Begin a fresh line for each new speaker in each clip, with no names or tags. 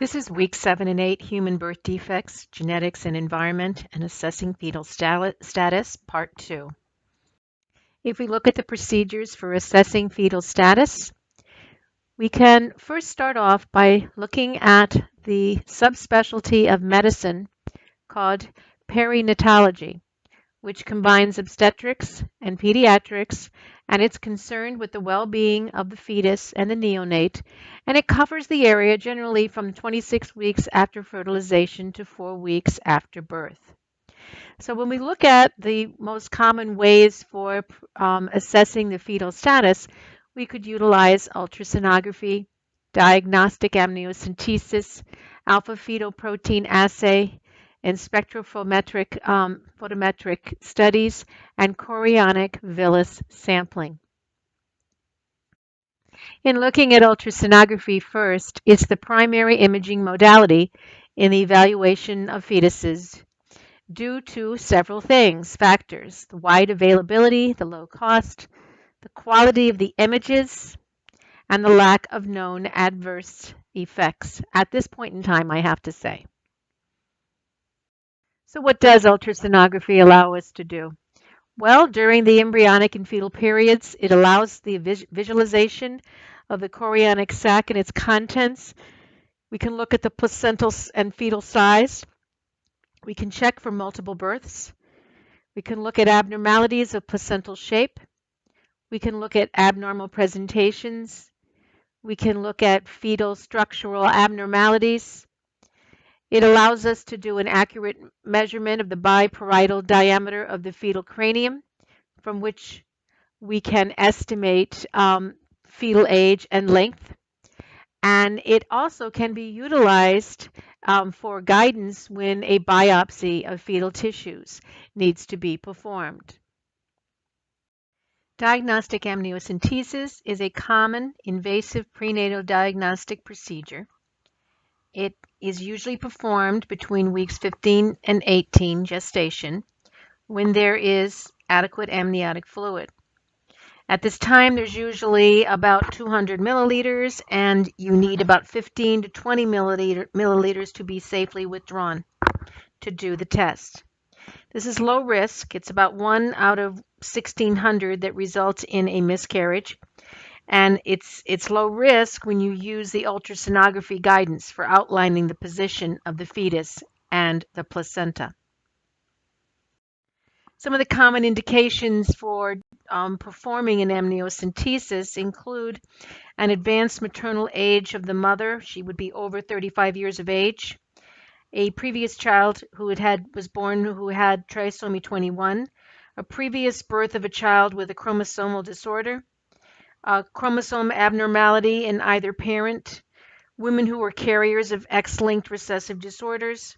This is week 7 and 8, Human Birth Defects, Genetics and Environment, and Assessing Fetal Status, Part 2. If we look at the procedures for assessing fetal status, we can first start off by looking at the subspecialty of medicine called perinatology, which combines obstetrics and pediatrics, and it's concerned with the well-being of the fetus and the neonate, and it covers the area generally from 26 weeks after fertilization to 4 weeks after birth. So when we look at the most common ways for assessing the fetal status, we could utilize ultrasonography, diagnostic amniocentesis, alpha-fetoprotein assay, and spectrophotometric photometric studies, and chorionic villus sampling. In looking at ultrasonography first, it's the primary imaging modality in the evaluation of fetuses due to several factors: the wide availability, the low cost, the quality of the images, and the lack of known adverse effects at this point in time, I have to say. So what does ultrasonography allow us to do? Well, during the embryonic and fetal periods, it allows the visualization of the chorionic sac and its contents. We can look at the placental and fetal size. We can check for multiple births. We can look at abnormalities of placental shape. We can look at abnormal presentations. We can look at fetal structural abnormalities. It allows us to do an accurate measurement of the biparietal diameter of the fetal cranium, from which we can estimate fetal age and length. And it also can be utilized for guidance when a biopsy of fetal tissues needs to be performed. Diagnostic amniocentesis is a common invasive prenatal diagnostic procedure. It is usually performed between weeks 15 and 18 gestation when there is adequate amniotic fluid. At this time, there's usually about 200 milliliters, and you need about 15 to 20 milliliters to be safely withdrawn to do the test. This is low risk. It's about 1 out of 1,600 that results in a miscarriage. And it's low risk when you use the ultrasonography guidance for outlining the position of the fetus and the placenta. Some of the common indications for performing an amniocentesis include an advanced maternal age of the mother. She would be over 35 years of age. A previous child who was born who had trisomy 21. A previous birth of a child with a chromosomal disorder. A chromosome abnormality in either parent, women who were carriers of X-linked recessive disorders.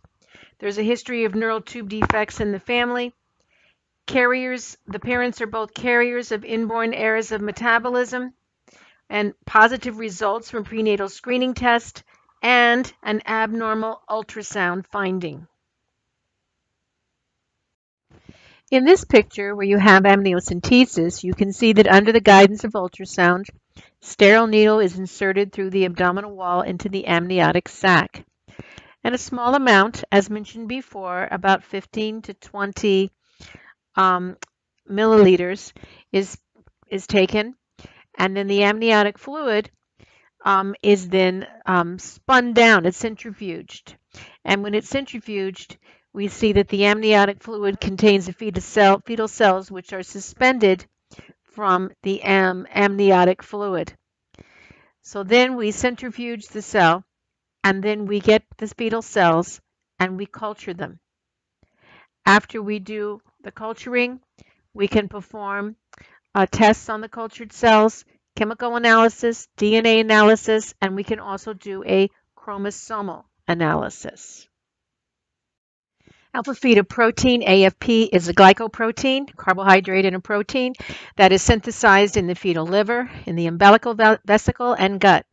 There's a history of neural tube defects in the family. The parents are both carriers of inborn errors of metabolism, and positive results from prenatal screening test, and an abnormal ultrasound finding. In this picture, where you have amniocentesis, you can see that under the guidance of ultrasound, sterile needle is inserted through the abdominal wall into the amniotic sac. And a small amount, as mentioned before, about 15 to 20 milliliters is taken, and then the amniotic fluid is then spun down. It's centrifuged. And when it's centrifuged, we see that the amniotic fluid contains the fetal cells, which are suspended from the amniotic fluid. So then we centrifuge the cell, and then we get the fetal cells and we culture them. After we do the culturing, we can perform tests on the cultured cells, chemical analysis, DNA analysis, and we can also do a chromosomal analysis. Alpha-fetoprotein, AFP, is a glycoprotein, carbohydrate and a protein that is synthesized in the fetal liver, in the umbilical vesicle, and gut.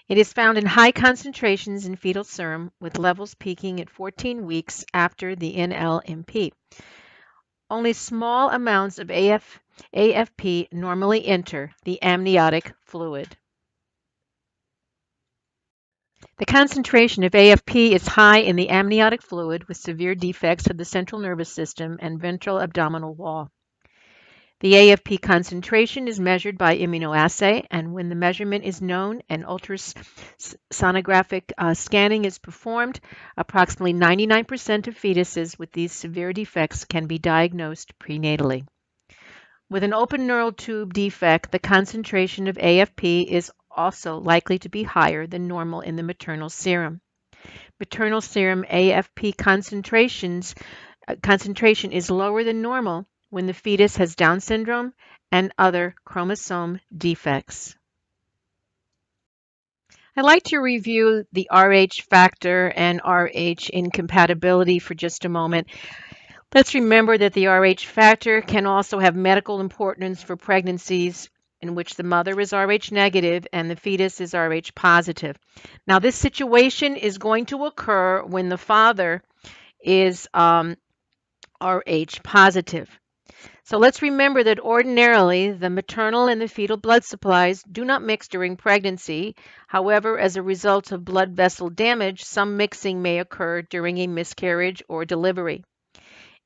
It is found in high concentrations in fetal serum, with levels peaking at 14 weeks after the NLMP. Only small amounts of AFP normally enter the amniotic fluid. The concentration of AFP is high in the amniotic fluid with severe defects of the central nervous system and ventral abdominal wall. The AFP concentration is measured by immunoassay, and when the measurement is known and ultrasonographic scanning is performed, approximately 99% of fetuses with these severe defects can be diagnosed prenatally. With an open neural tube defect, the concentration of AFP is also likely to be higher than normal in the maternal serum. Maternal serum AFP concentration is lower than normal when the fetus has Down syndrome and other chromosome defects. I'd like to review the RH factor and RH incompatibility for just a moment. Let's remember that the RH factor can also have medical importance for pregnancies in which the mother is Rh negative and the fetus is Rh positive. Now, this situation is going to occur when the father is Rh positive. So let's remember that ordinarily the maternal and the fetal blood supplies do not mix during pregnancy. However, as a result of blood vessel damage, some mixing may occur during a miscarriage or delivery.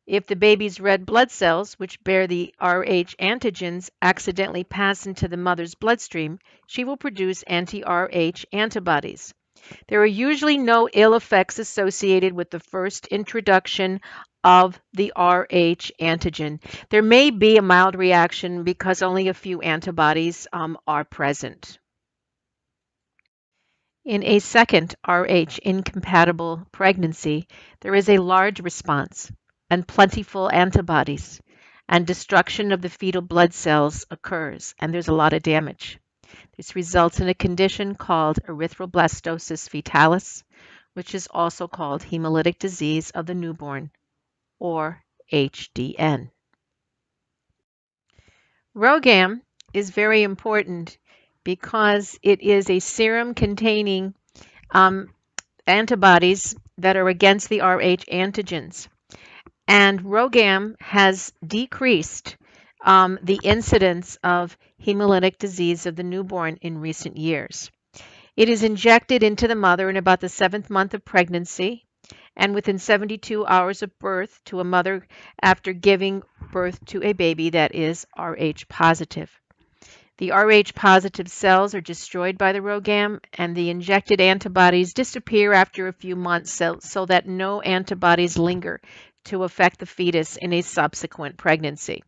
If the baby's red blood cells, which bear the Rh antigens, accidentally pass into the mother's bloodstream, she will produce anti-Rh antibodies. There are usually no ill effects associated with the first introduction of the Rh antigen. There may be a mild reaction because only a few antibodies are present. In a second Rh incompatible pregnancy, there is a large response and plentiful antibodies, and destruction of the fetal blood cells occurs, and there's a lot of damage. This results in a condition called erythroblastosis fetalis, which is also called hemolytic disease of the newborn, or HDN. RhoGAM is very important because it is a serum containing antibodies that are against the Rh antigens. And RhoGAM has decreased the incidence of hemolytic disease of the newborn in recent years. It is injected into the mother in about the 7th month of pregnancy and within 72 hours of birth to a mother after giving birth to a baby that is Rh positive. The Rh positive cells are destroyed by the RhoGAM, and the injected antibodies disappear after a few months so that no antibodies linger to affect the fetus in a subsequent pregnancy.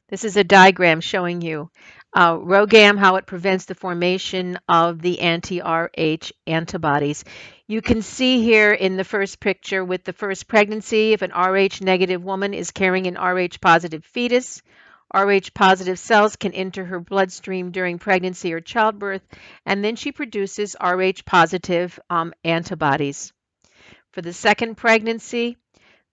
This is a diagram showing you RhoGAM, how it prevents the formation of the anti-Rh antibodies. You can see here in the first picture with the first pregnancy, if an Rh negative woman is carrying an Rh positive fetus, Rh positive cells can enter her bloodstream during pregnancy or childbirth, and then she produces Rh positive antibodies. For the second pregnancy,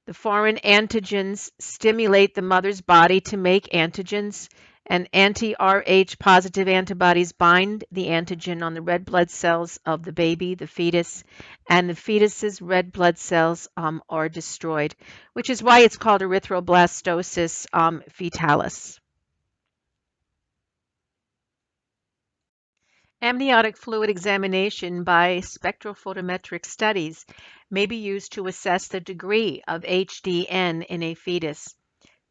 the foreign antigens stimulate the mother's body to make antigens, and anti-Rh positive antibodies bind the antigen on the red blood cells of the baby, the fetus, and the fetus's red blood cells are destroyed, which is why it's called erythroblastosis fetalis. Amniotic fluid examination by spectrophotometric studies may be used to assess the degree of HDN in a fetus.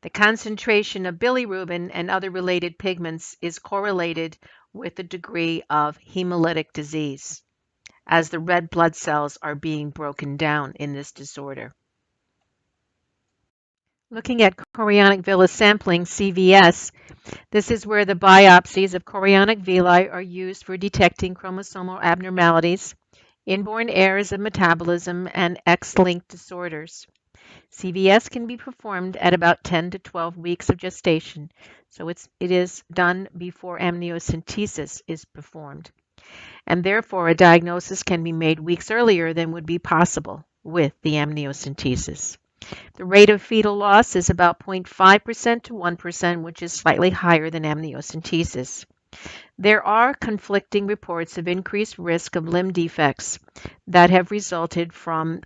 The concentration of bilirubin and other related pigments is correlated with the degree of hemolytic disease, as the red blood cells are being broken down in this disorder. Looking at chorionic villus sampling, CVS, this is where the biopsies of chorionic villi are used for detecting chromosomal abnormalities, inborn errors of metabolism, and X-linked disorders. CVS can be performed at about 10 to 12 weeks of gestation, so it is done before amniocentesis is performed. And therefore, a diagnosis can be made weeks earlier than would be possible with the amniocentesis. The rate of fetal loss is about 0.5% to 1%, which is slightly higher than amniocentesis. There are conflicting reports of increased risk of limb defects that have resulted from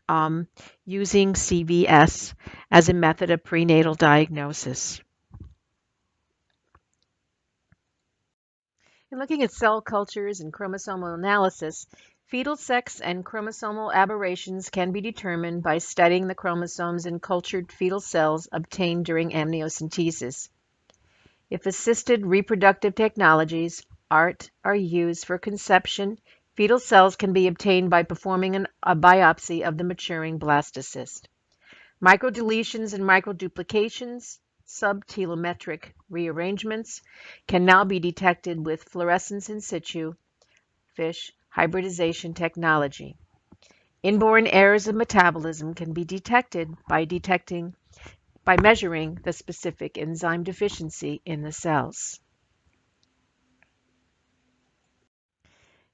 using CVS as a method of prenatal diagnosis. In looking at cell cultures and chromosomal analysis, fetal sex and chromosomal aberrations can be determined by studying the chromosomes in cultured fetal cells obtained during amniocentesis. If assisted reproductive technologies, ART, are used for conception, fetal cells can be obtained by performing a biopsy of the maturing blastocyst. Microdeletions and microduplications, subtelometric rearrangements, can now be detected with fluorescence in situ FISH hybridization technology. Inborn errors of metabolism can be detected by measuring the specific enzyme deficiency in the cells.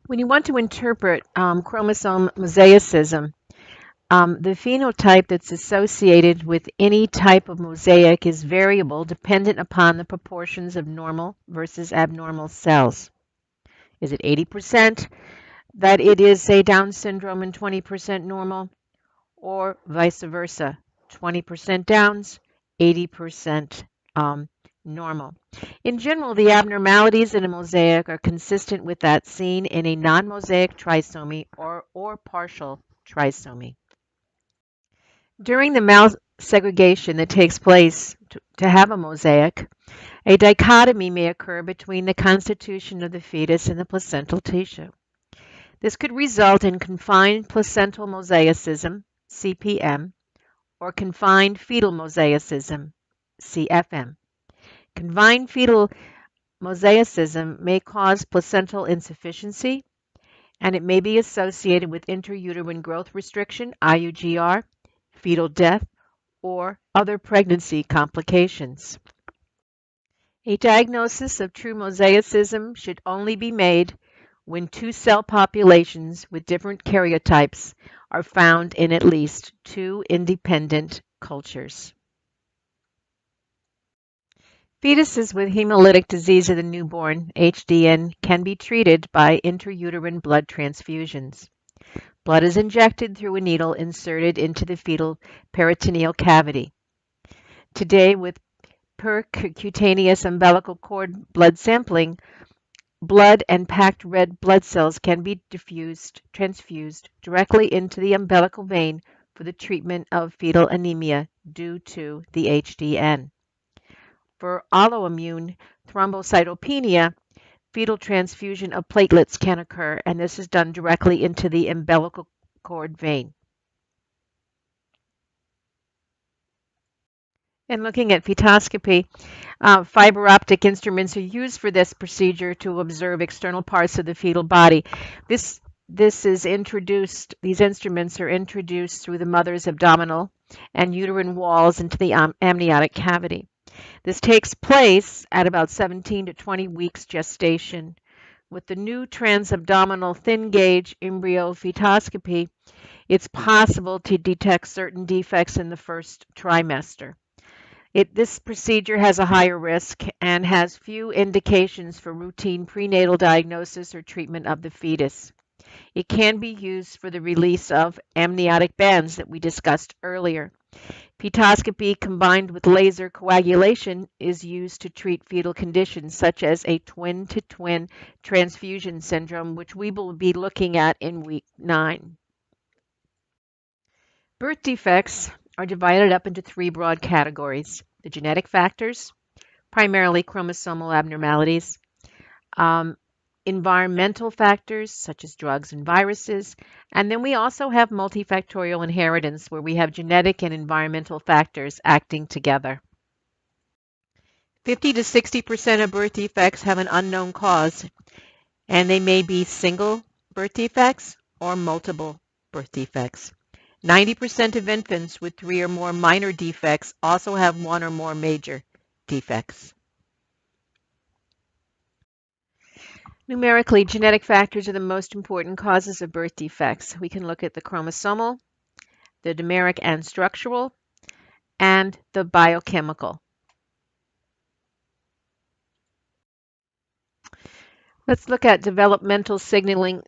When you want to interpret chromosome mosaicism, the phenotype that's associated with any type of mosaic is variable dependent upon the proportions of normal versus abnormal cells. Is it 80% that it is, say, Down syndrome and 20% normal, or vice versa, 20% Downs, 80% normal? In general, the abnormalities in a mosaic are consistent with that seen in a non-mosaic trisomy or partial trisomy. During the mouth segregation that takes place to have a mosaic, a dichotomy may occur between the constitution of the fetus and the placental tissue. This could result in confined placental mosaicism, CPM, or confined fetal mosaicism, CFM. Confined fetal mosaicism may cause placental insufficiency, and it may be associated with intrauterine growth restriction, IUGR, fetal death, or other pregnancy complications. A diagnosis of true mosaicism should only be made when two cell populations with different karyotypes are found in at least two independent cultures. Fetuses with hemolytic disease of the newborn, HDN, can be treated by intrauterine blood transfusions. Blood is injected through a needle inserted into the fetal peritoneal cavity. Today, with percutaneous umbilical cord blood sampling, blood and packed red blood cells can be transfused directly into the umbilical vein for the treatment of fetal anemia due to the HDN. For autoimmune thrombocytopenia, fetal transfusion of platelets can occur, and this is done directly into the umbilical cord vein. And looking at fetoscopy, fiber optic instruments are used for this procedure to observe external parts of the fetal body. These instruments are introduced through the mother's abdominal and uterine walls into the amniotic cavity. This takes place at about 17 to 20 weeks gestation. With the new transabdominal thin gauge embryo fetoscopy, it's possible to detect certain defects in the first trimester. This procedure has a higher risk and has few indications for routine prenatal diagnosis or treatment of the fetus. It can be used for the release of amniotic bands that we discussed earlier. Fetoscopy combined with laser coagulation is used to treat fetal conditions such as a twin-to-twin transfusion syndrome, which we will be looking at in week 9. Birth defects are divided up into 3 broad categories: the genetic factors, primarily chromosomal abnormalities, environmental factors such as drugs and viruses, and then we also have multifactorial inheritance where we have genetic and environmental factors acting together. 50 to 60% of birth defects have an unknown cause, and they may be single birth defects or multiple birth defects. 90% of infants with 3 or more minor defects also have 1 or more major defects. Numerically, genetic factors are the most important causes of birth defects. We can look at the chromosomal, the dimeric and structural, and the biochemical. Let's look at developmental signaling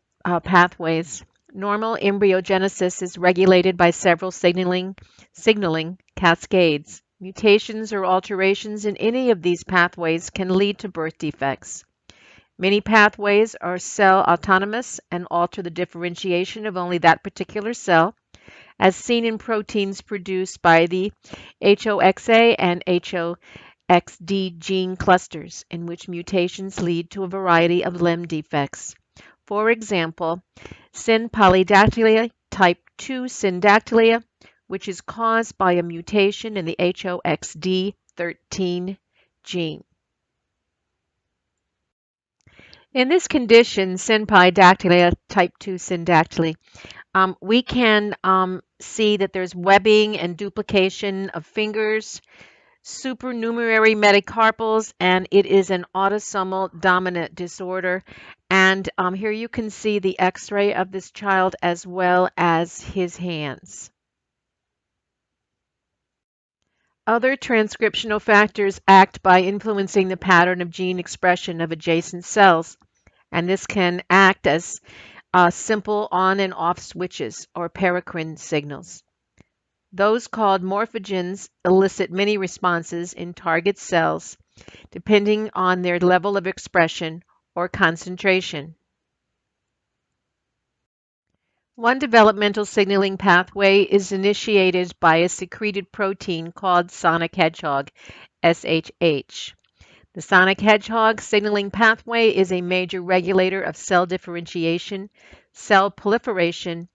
pathways. Normal embryogenesis is regulated by several signaling cascades. Mutations or alterations in any of these pathways can lead to birth defects. Many pathways are cell autonomous and alter the differentiation of only that particular cell, as seen in proteins produced by the HOXA and HOXD gene clusters, in which mutations lead to a variety of limb defects. For example, synpolydactyly type 2 syndactylia, which is caused by a mutation in the HOXD13 gene. In this condition, synpolydactylia type 2 syndactyly, we can see that there's webbing and duplication of fingers, supernumerary metacarpals, and it is an autosomal dominant disorder. And here you can see the x-ray of this child as well as his hands. Other transcriptional factors act by influencing the pattern of gene expression of adjacent cells, and this can act as simple on and off switches or paracrine signals. Those called morphogens elicit many responses in target cells depending on their level of expression or concentration. One developmental signaling pathway is initiated by a secreted protein called sonic hedgehog, SHH. The sonic hedgehog signaling pathway is a major regulator of cell differentiation, cell proliferation,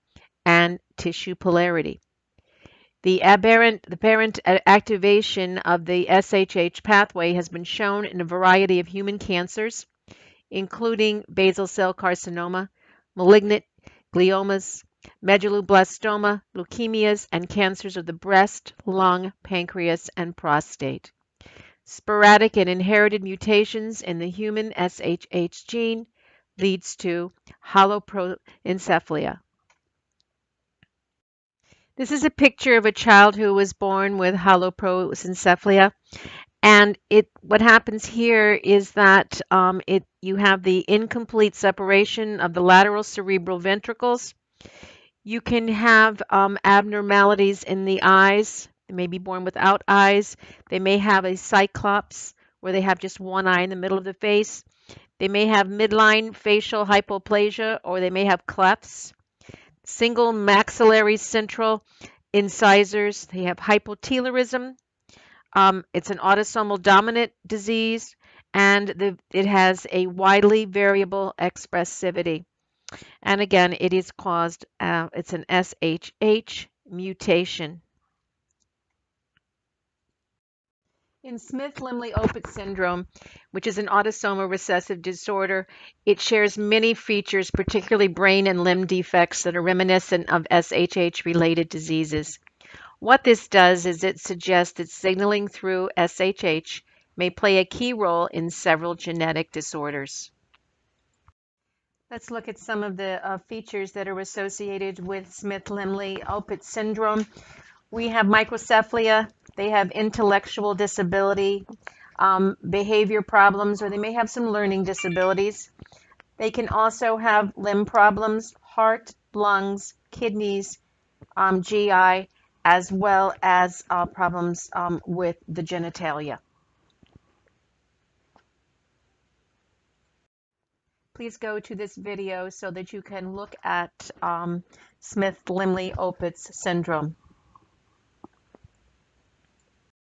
and tissue polarity. The aberrant activation of the SHH pathway has been shown in a variety of human cancers, including basal cell carcinoma, malignant gliomas, medulloblastoma, leukemias, and cancers of the breast, lung, pancreas, and prostate. Sporadic and inherited mutations in the human SHH gene leads to holoproencephalia. This is a picture of a child who was born with holoproencephalia. And what happens here is that you have the incomplete separation of the lateral cerebral ventricles. You can have abnormalities in the eyes. They may be born without eyes. They may have a cyclops where they have just one eye in the middle of the face. They may have midline facial hypoplasia, or they may have clefts. Single maxillary central incisors. They have hypotelorism. It's an autosomal dominant disease, and it has a widely variable expressivity. And again, it is caused, it's an SHH mutation. In Smith-Lemli-Opitz syndrome, which is an autosomal recessive disorder, it shares many features, particularly brain and limb defects that are reminiscent of SHH-related diseases. What this does is it suggests that signaling through SHH may play a key role in several genetic disorders. Let's look at some of the features that are associated with Smith-Lemli-Opitz syndrome. We have microcephalia. They have intellectual disability, behavior problems, or they may have some learning disabilities. They can also have limb problems, heart, lungs, kidneys, GI, as well as problems with the genitalia. Please go to this video so that you can look at Smith-Lemli-Opitz syndrome.